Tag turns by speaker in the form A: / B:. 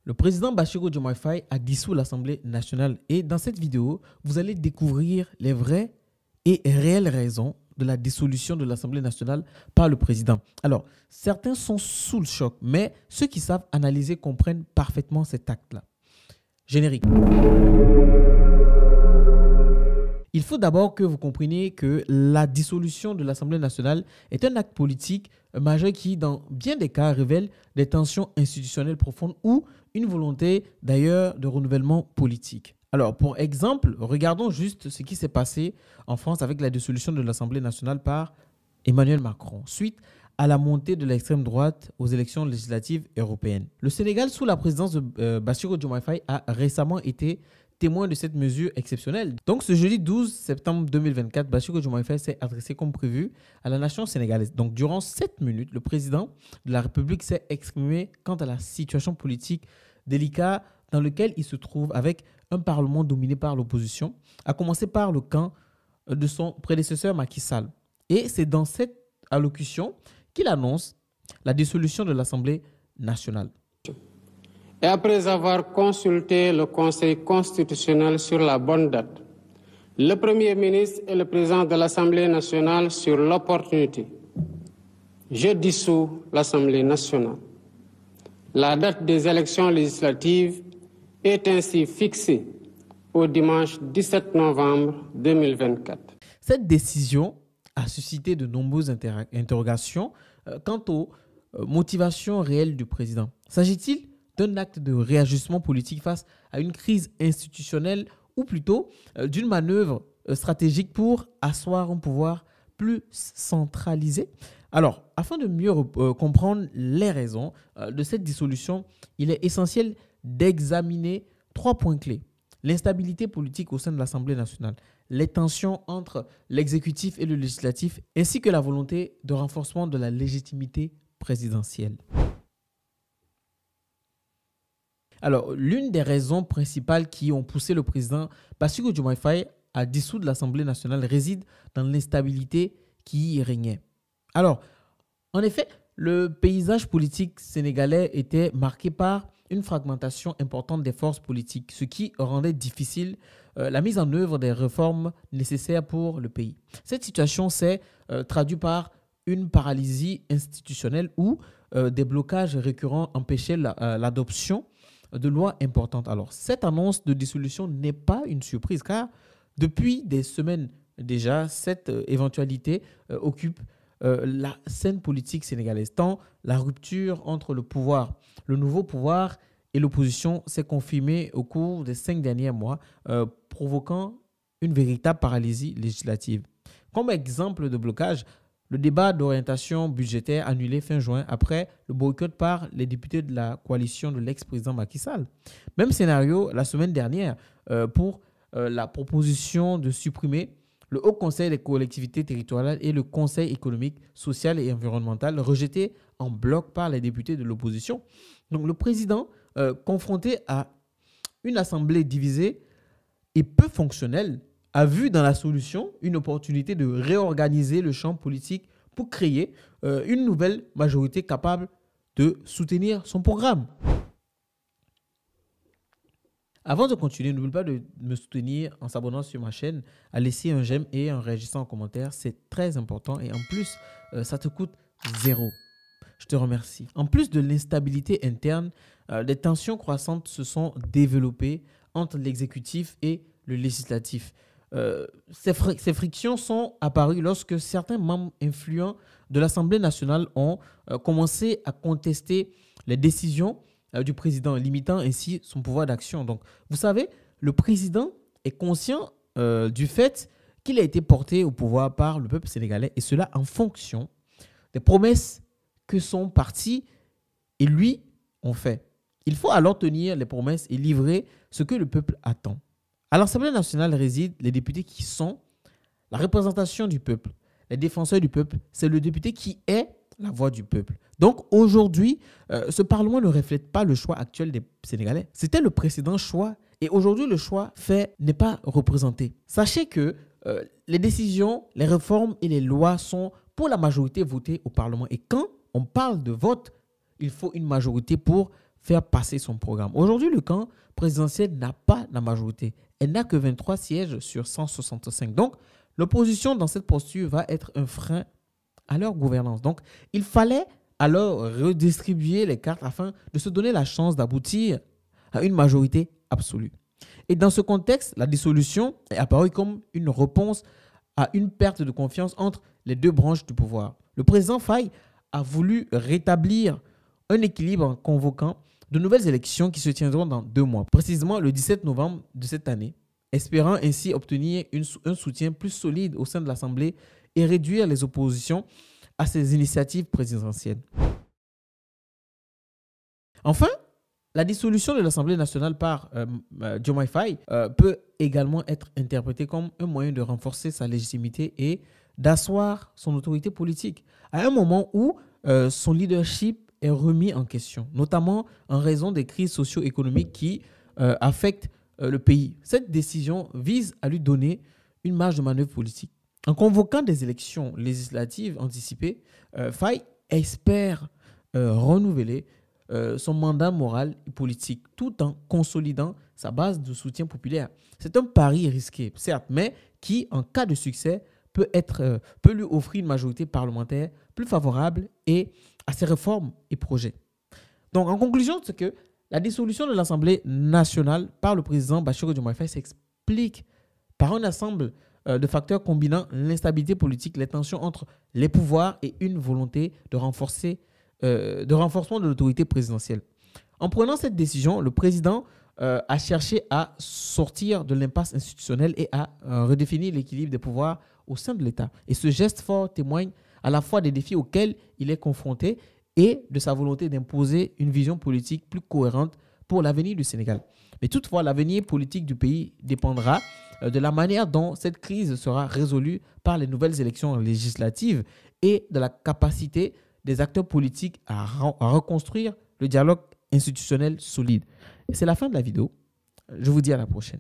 A: Le président Bassirou Diomaye Faye a dissous l'Assemblée nationale et dans cette vidéo, vous allez découvrir les vraies et réelles raisons de la dissolution de l'Assemblée nationale par le président. Alors, certains sont sous le choc, mais ceux qui savent analyser comprennent parfaitement cet acte-là. Générique. Il faut d'abord que vous compreniez que la dissolution de l'Assemblée nationale est un acte politique majeur qui, dans bien des cas, révèle des tensions institutionnelles profondes ou une volonté d'ailleurs de renouvellement politique. Alors, pour exemple, regardons juste ce qui s'est passé en France avec la dissolution de l'Assemblée nationale par Emmanuel Macron, suite à la montée de l'extrême droite aux élections législatives européennes. Le Sénégal, sous la présidence de Bassirou Diomaye Faye, a récemment été témoin de cette mesure exceptionnelle. Donc, ce jeudi 12 septembre 2024, Bassirou Diomaye Faye s'est adressé comme prévu à la nation sénégalaise. Donc, durant 7 minutes, le président de la République s'est exprimé quant à la situation politique délicate dans laquelle il se trouve avec un parlement dominé par l'opposition, à commencer par le camp de son prédécesseur Macky Sall. Et c'est dans cette allocution qu'il annonce la dissolution de l'Assemblée nationale.
B: Et après avoir consulté le Conseil constitutionnel sur la bonne date, le Premier ministre et le président de l'Assemblée nationale sur l'opportunité, je dissous l'Assemblée nationale. La date des élections législatives est ainsi fixée au dimanche 17 novembre 2024.
A: Cette décision a suscité de nombreuses interrogations quant aux motivations réelles du président. S'agit-il d'un acte de réajustement politique face à une crise institutionnelle ou plutôt d'une manœuvre stratégique pour asseoir un pouvoir plus centralisé? Alors, afin de mieux comprendre les raisons de cette dissolution, il est essentiel d'examiner 3 points clés. L'instabilité politique au sein de l'Assemblée nationale, les tensions entre l'exécutif et le législatif, ainsi que la volonté de renforcement de la légitimité présidentielle. Alors, l'une des raisons principales qui ont poussé le président Bassirou Diomaye Faye à dissoudre l'Assemblée nationale réside dans l'instabilité qui y régnait. Alors, en effet, le paysage politique sénégalais était marqué par une fragmentation importante des forces politiques, ce qui rendait difficile la mise en œuvre des réformes nécessaires pour le pays. Cette situation s'est traduite par une paralysie institutionnelle où des blocages récurrents empêchaient l'adoption de lois importantes. Alors, cette annonce de dissolution n'est pas une surprise car depuis des semaines déjà, cette éventualité occupe la scène politique sénégalaise. Tant la rupture entre le nouveau pouvoir et l'opposition s'est confirmée au cours des 5 derniers mois, provoquant une véritable paralysie législative. Comme exemple de blocage, le débat d'orientation budgétaire annulé fin juin après le boycott par les députés de la coalition de l'ex-président Macky Sall. Même scénario la semaine dernière pour la proposition de supprimer le Haut Conseil des collectivités territoriales et le Conseil économique, social et environnemental rejetés en bloc par les députés de l'opposition. Donc le président, confronté à une assemblée divisée et peu fonctionnelle, a vu dans la solution une opportunité de réorganiser le champ politique pour créer une nouvelle majorité capable de soutenir son programme. Avant de continuer, n'oublie pas de me soutenir en s'abonnant sur ma chaîne, à laisser un j'aime et en réagissant en commentaire. C'est très important et en plus, ça te coûte 0. Je te remercie. En plus de l'instabilité interne, des tensions croissantes se sont développées entre l'exécutif et le législatif. Ces frictions sont apparues lorsque certains membres influents de l'Assemblée nationale ont commencé à contester les décisions du président, limitant ainsi son pouvoir d'action. Donc, vous savez, le président est conscient du fait qu'il a été porté au pouvoir par le peuple sénégalais et cela en fonction des promesses que son parti et lui ont fait. Il faut alors tenir les promesses et livrer ce que le peuple attend. À l'Assemblée nationale résident les députés qui sont la représentation du peuple, les défenseurs du peuple. C'est le député qui est la voix du peuple. Donc aujourd'hui, ce Parlement ne reflète pas le choix actuel des Sénégalais. C'était le précédent choix et aujourd'hui le choix fait n'est pas représenté. Sachez que les décisions, les réformes et les lois sont pour la majorité votées au Parlement. Et quand on parle de vote, il faut une majorité pour faire passer son programme. Aujourd'hui, le camp présidentiel n'a pas la majorité. Elle n'a que 23 sièges sur 165. Donc, l'opposition dans cette posture va être un frein à leur gouvernance. Donc, il fallait alors redistribuer les cartes afin de se donner la chance d'aboutir à une majorité absolue. Et dans ce contexte, la dissolution est apparue comme une réponse à une perte de confiance entre les deux branches du pouvoir. Le président Faye a voulu rétablir un équilibre en convoquant de nouvelles élections qui se tiendront dans 2 mois, précisément le 17 novembre de cette année, espérant ainsi obtenir un soutien plus solide au sein de l'Assemblée et réduire les oppositions à ces initiatives présidentielles. Enfin, la dissolution de l'Assemblée nationale par Diomaye Faye peut également être interprétée comme un moyen de renforcer sa légitimité et d'asseoir son autorité politique, à un moment où son leadership est remis en question, notamment en raison des crises socio-économiques qui affectent le pays. Cette décision vise à lui donner une marge de manœuvre politique. En convoquant des élections législatives anticipées, Faye espère renouveler son mandat moral et politique tout en consolidant sa base de soutien populaire. C'est un pari risqué, certes, mais qui, en cas de succès, peut lui offrir une majorité parlementaire plus favorable à ses réformes et projets. Donc, en conclusion, c'est que la dissolution de l'Assemblée nationale par le président Bassirou Diomaye Faye s'explique par un ensemble de facteurs combinant l'instabilité politique, les tensions entre les pouvoirs et une volonté de renforcement de l'autorité présidentielle. En prenant cette décision, le président a cherché à sortir de l'impasse institutionnelle et à redéfinir l'équilibre des pouvoirs au sein de l'État. Et ce geste fort témoigne à la fois des défis auxquels il est confronté et de sa volonté d'imposer une vision politique plus cohérente pour l'avenir du Sénégal. Mais toutefois, l'avenir politique du pays dépendra de la manière dont cette crise sera résolue par les nouvelles élections législatives et de la capacité des acteurs politiques à reconstruire le dialogue institutionnel solide. Et c'est la fin de la vidéo. Je vous dis à la prochaine.